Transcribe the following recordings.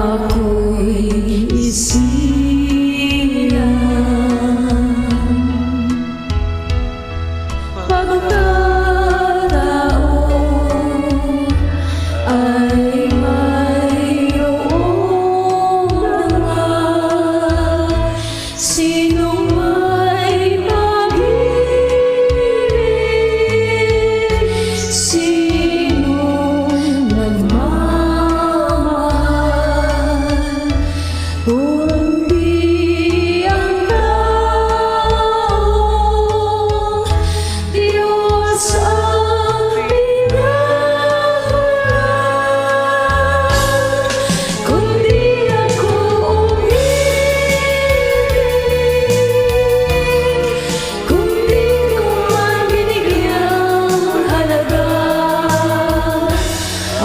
ako'y isilang pagkataon ay mayroong naman sinong may pag-ibig, sinong nagmamahal, kundi ang taong Diyos ang pinagmulan. Kundi ako umibig, kundi ko man binigyang halaga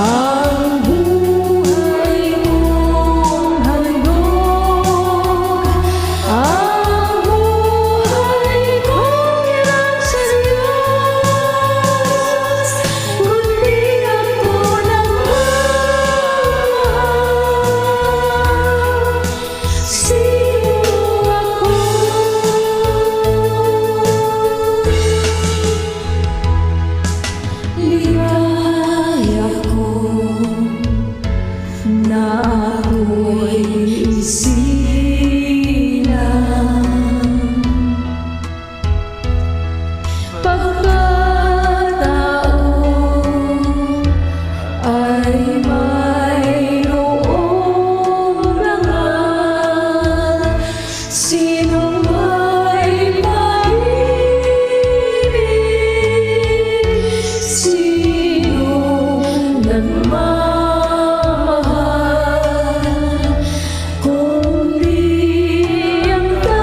ang buhay mong handog, ang buhay kong ilang sa Diyos, kundi ako nagmamahal. Sino ako? Ligaya ko na ako'y isilang pagkataon ay mayroong langal, sinong may pag-ibig, sinong nagmamahal, kundi ang taong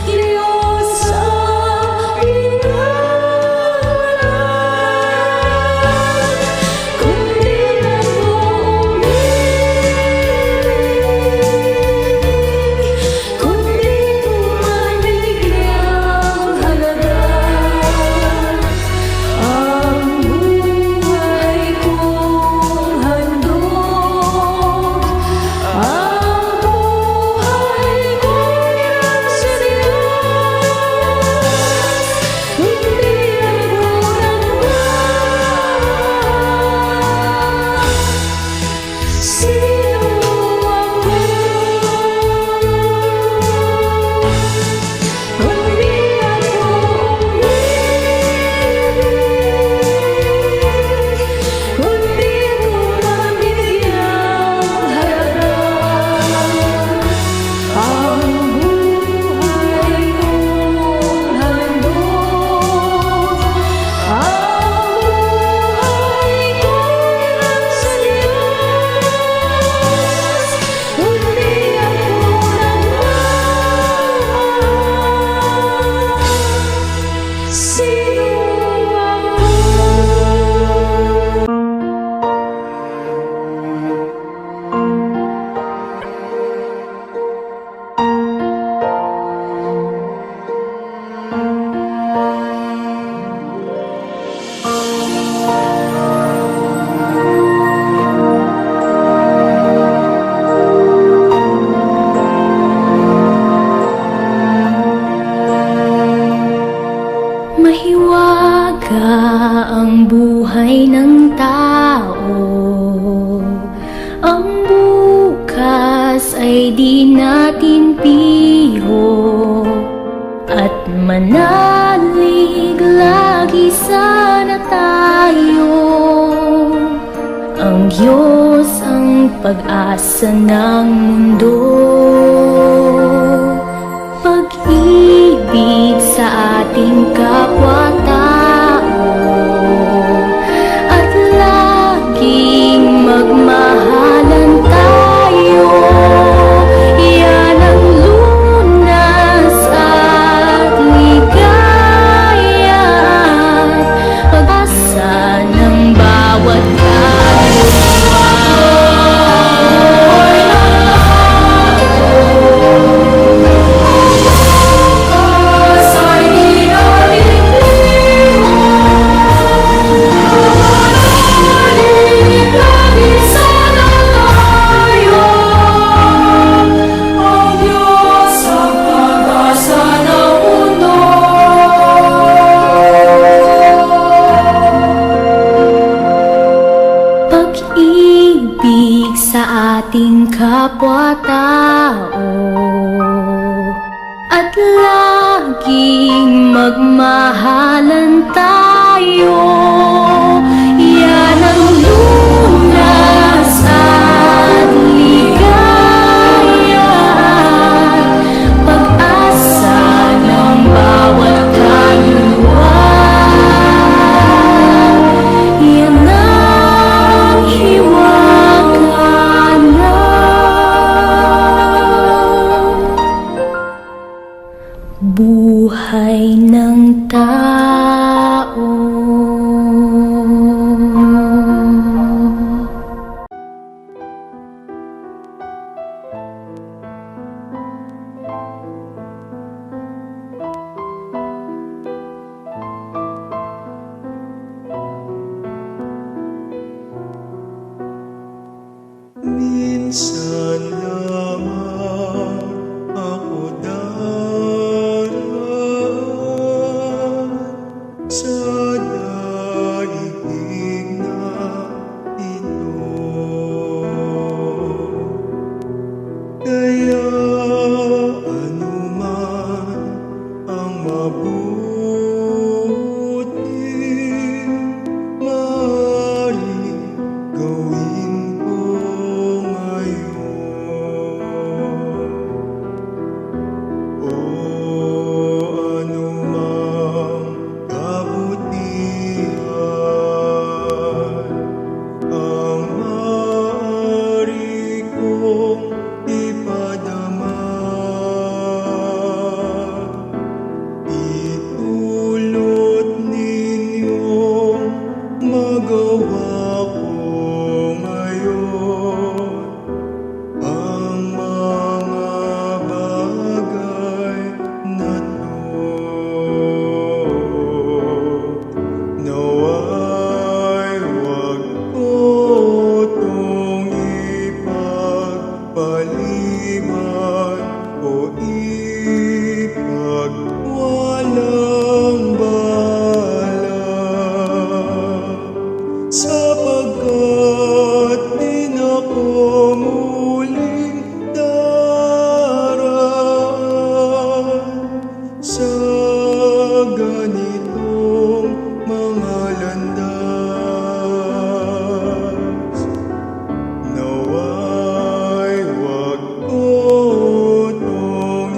Diyos ang pinagmulan. Kundi ako umibig, kundi ko man binigyang halaga ang buhay kong handog, ang buhay kong ilang sa Diyos, kundi ako nagmamahal. Sino ako? Kundi ako umibig, kundi ko man binigyang halaga ang buhay kong handog, ang buhay kong ilang sa Diyos, kundi ako nagmamahal. Sino ako? Mahiwaga ang buhay ng tao, ang bukas ay di natin piho, at manalig lagi sana tayo. Ang Diyos ang pag-asa ng mundo, pag-ibig sa ating kapwa-tao, at laging magmahalan tayo. Yan ang lunas at ligaya, pag-asa ng bawat kaluluwa. Ay sa ating kapwa-tao at laging magmahalan tayo. Yan ang lunas at ligaya, pag-asa ng bawat kaluluwa. Yan ang hiwaga na buhay ng tao. Minsan lamang ako daraan sa daigdig na ito. Kaya anuman ang mabuting maaaring gawin ko ngayon, o anumang kabutihan ang maaari kong ipadama, itulot ninyong magawa ko ngayon ang mga bagay na to. Nawa'y huwag ko itong ipagpaliban o ipagwalang bahala, sapagkat di na ko muling daraan sa ganitong mga landas. Nawa'y huwag ko itong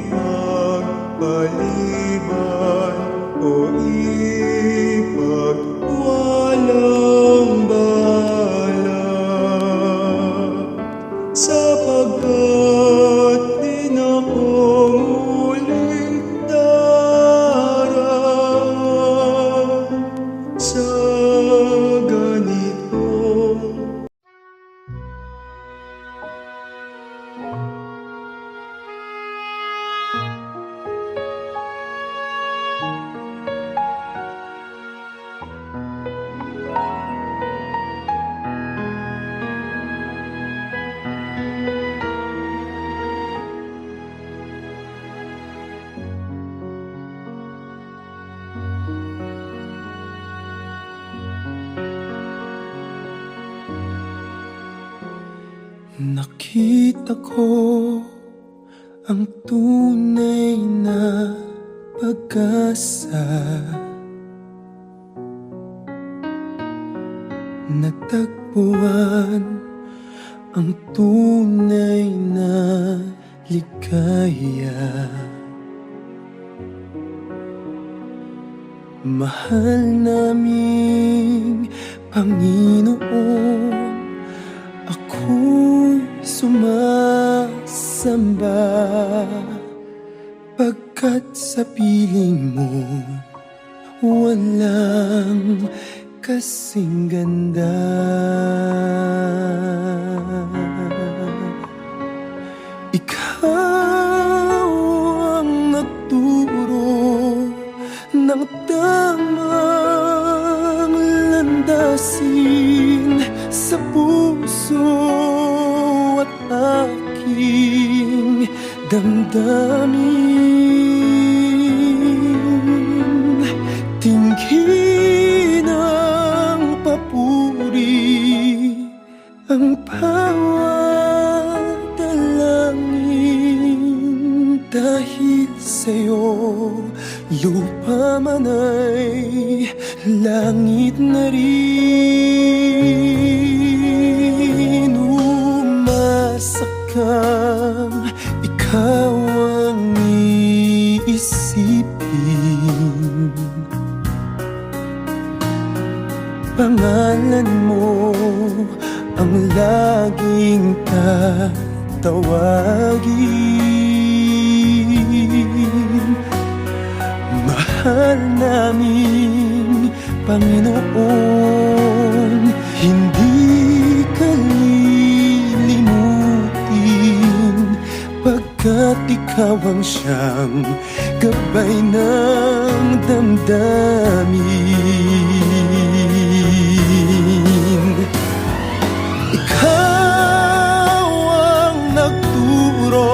ipagpaliban o ipagwalang bahala, sapagkat di na ko muling daraan sa ganitong nakita ko ang tunay na pag-asa. Natagpuan ang tunay na ligaya. Mahal naming Panginoon, ako'y sumasamba, pagkat sa piling mo walang kasing ganda. Ikaw ang nagturo ng tamang landasin sa puso at aking damdamin. Tingin ang papuri ang bawat dalangin. Dahil sa'yo, lupa man ay langit na rin. Umasa kang ikaw ang iisipin, pangalan mo ang laging tatawagin. Mahal naming Panginoon, hindi ka lilimutin, pagkat ikaw ang siyang gabay ng damdamin. Ikaw ang nagturo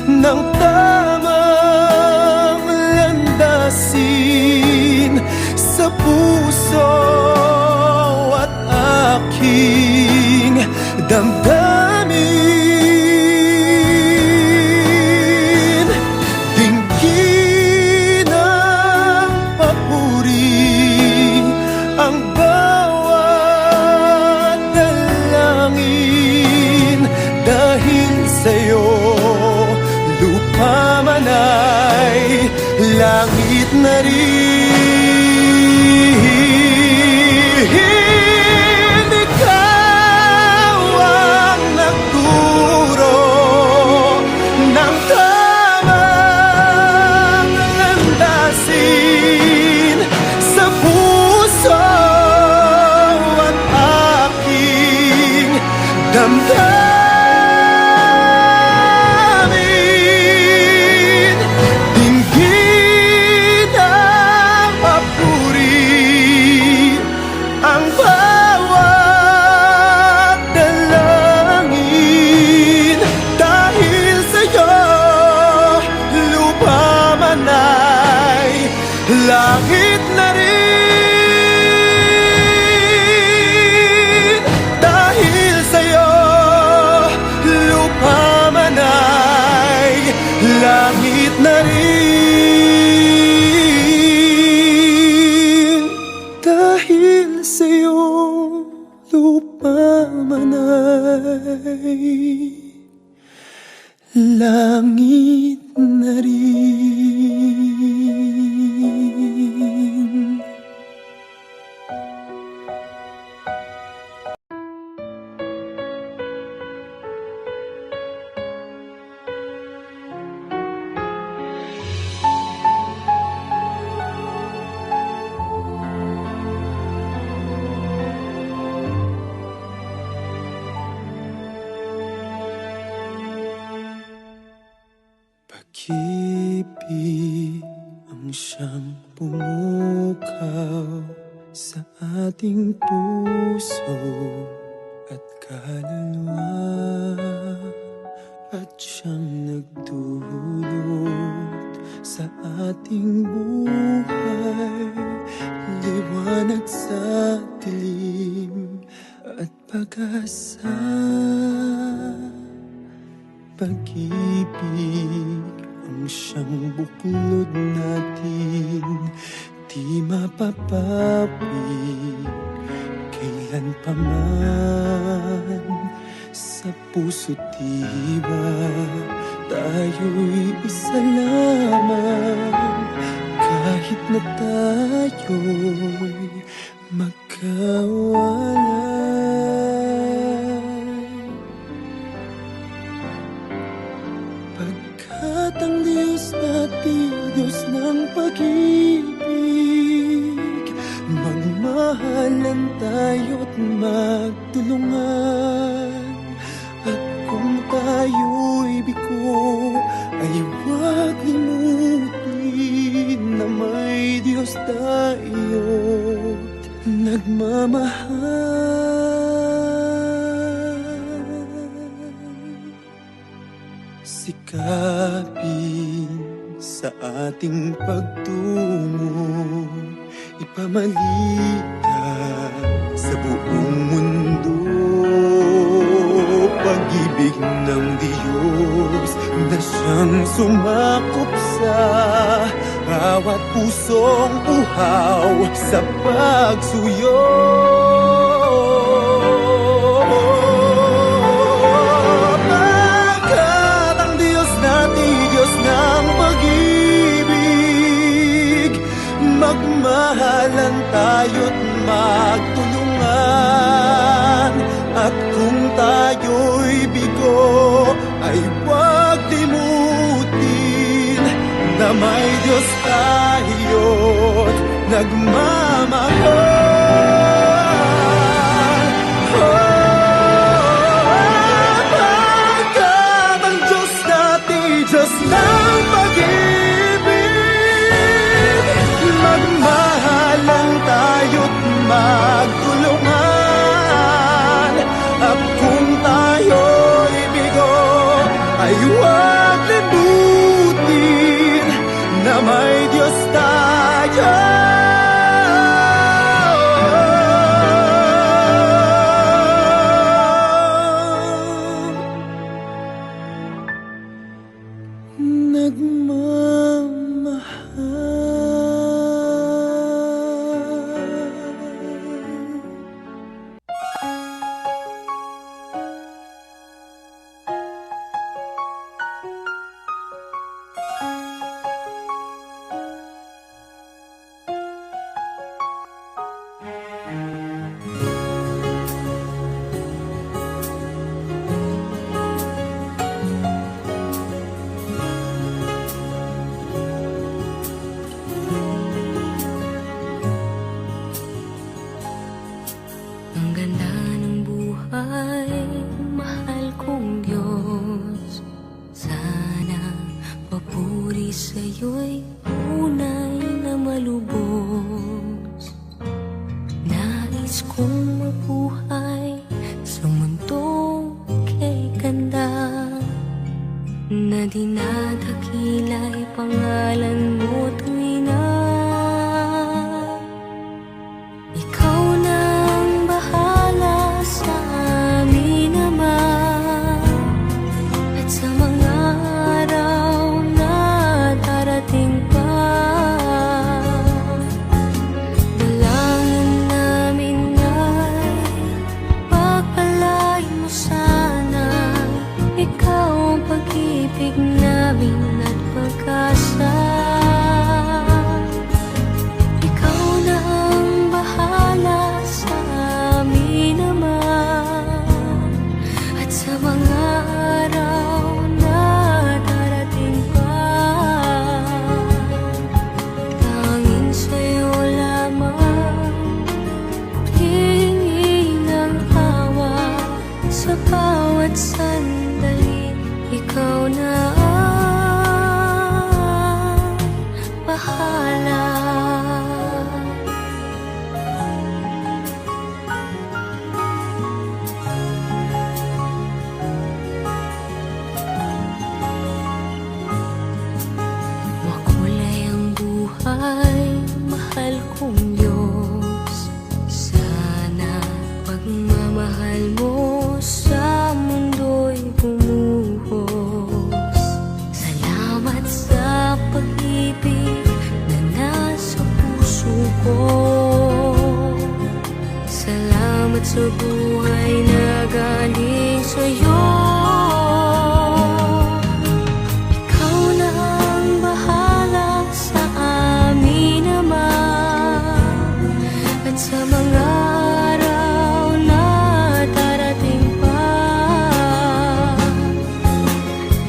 ng tamang landasin sa puso at aking damdamin. Dinggin ang papuri, ang bawat dalangin. Dahil sa'yo, lupa man ay langit na rin. Ikaw ang nagturo ng tamang landasin sa puso at aking damdamin. Dinggin ang papuri, ang bawat dalangin. Dahil sa'yo, lupa man ay langit na rin. Dahil sa'yo, lupa man ay langit na rin. Dahil sa'yo, lupa man ay langit na rin. Pag-ibig ang siyang pumukaw sa ating puso at kaluluwa, at siyang nagdulot sa ating buhay, liwanag sa dilim at pag-asa. Pag-ibig ang siyang buklod natin, di mapapawi kailan pa man. Sa puso't diwa tayo'y isa lamang, kahit na tayo'y magkawalay. Pagkat ang Diyos natin, Diyos ng pag-ibig, magmahalan tayo't magtulungan. At kung tayo'y bigo, ay huwag limutin na may Diyos tayo't nagmamahal. Sikapin sa ating pagtungo, ipamalita sa buong mundo pag-ibig ng Diyos na siyang sumakop sa bawat pusong uhaw sa pagsuyo. Pagkat ang Diyos natin, Diyos ng pag-ibig, magmahalan tayo't magtulungan. At kung tayo'y bigo, ay huwag limutin na may Diyos tayo't nagmamahal. Pagkat ang Diyos natin, Diyos ng pag-ibig, magmahalan tayo't magtulungan. At kung tayo'y bigo, ay huwag limutin na may Diyos tayo. Ang ganda ng buhay, mahal kong Diyos. Sana papuri sa'yo'y tunay na malubos. Nais kong mabuhay sa mundong kay ganda, na dinadakila'y pangalan mo tuwing na ikaw nang bahala sa amin naman. At sa mga araw na darating pa, dalangin namin ay pagpalain mo sana. Ikaw ang pag-ibig namin at pag-asa. Ikaw na ang bahala sa amin naman. At sa mga araw na darating pa, tanging sa'yo lamang hihingi ng awa. Sa bawat sandali, ikaw na ang bahala. Makulay ang buhay, mahal kong Diyos. Sana pagmamahal mo sa mundo'y bumuhos. Salamat sa pag-ibig na nasa puso ko. Salamat sa buhay na galing sa'yo. Ikaw na ang bahala sa amin naman. At sa mga araw na darating pa,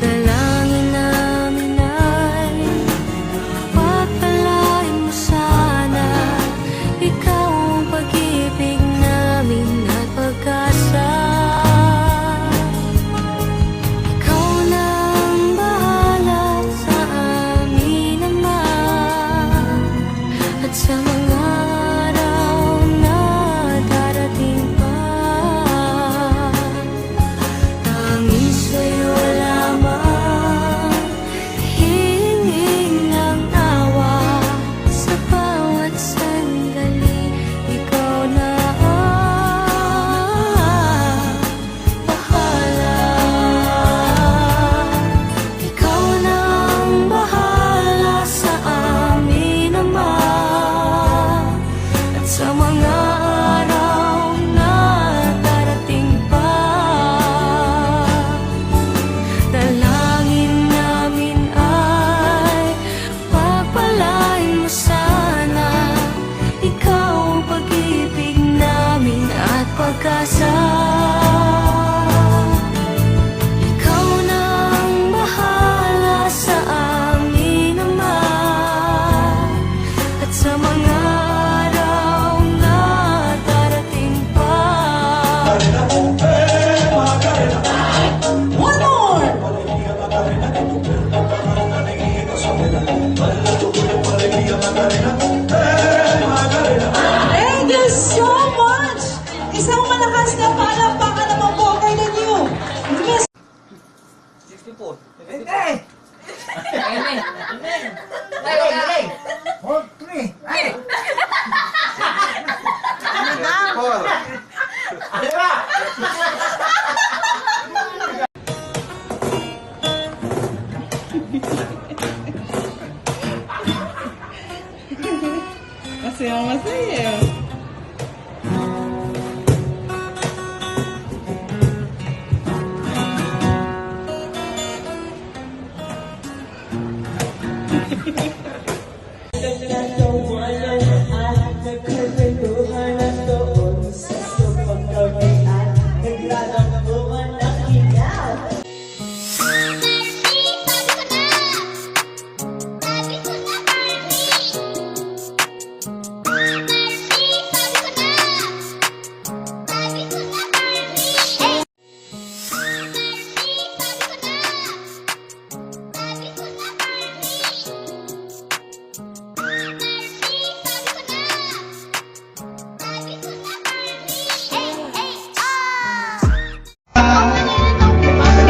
dalangin namin ay pagpalain mo sana. Ikaw ang pag-ibig namin at One more! Thank you so much! Isang malakas na palakpakan naman po kay Lenyo. Miss 64. Hindi! Hindi! Hold three! Ay! Ano ba? Masaya.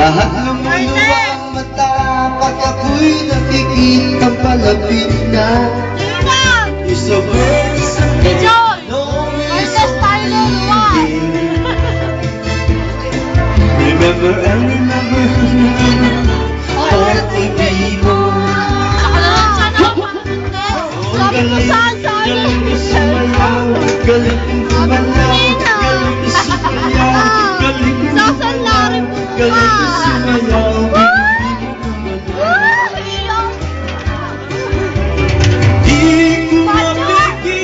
Lahat lumuluwang mata pag ako'y nakikitang palapit na. You're so perfect, no reason leaving. Remember and remember all the people. Galing mo sumayaw, galing mo gumalaw, galing mo sumayaw, galing mo gumalaw, galing mo sumayaw. Di ko mapigil.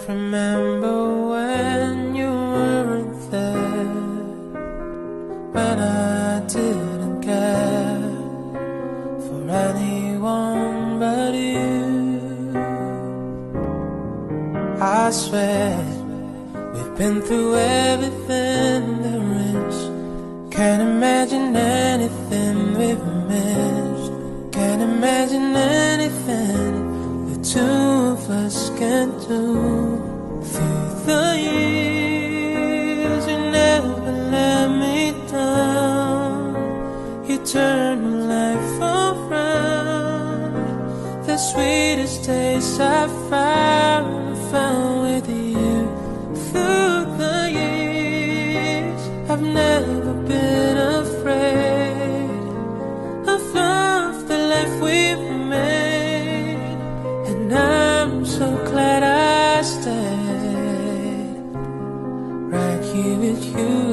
remember when you weren't there, when I didn't care for anyone but you. I swear we've been through everything there is. Can't imagine anything we've missed. Can't imagine anything the two of us can do. Through the years, you never let me down. You turned my life around. The sweetest taste I found with you. Through the years, I've never been afraid of love, the life we've made, and I'm so glad I stayed right here with you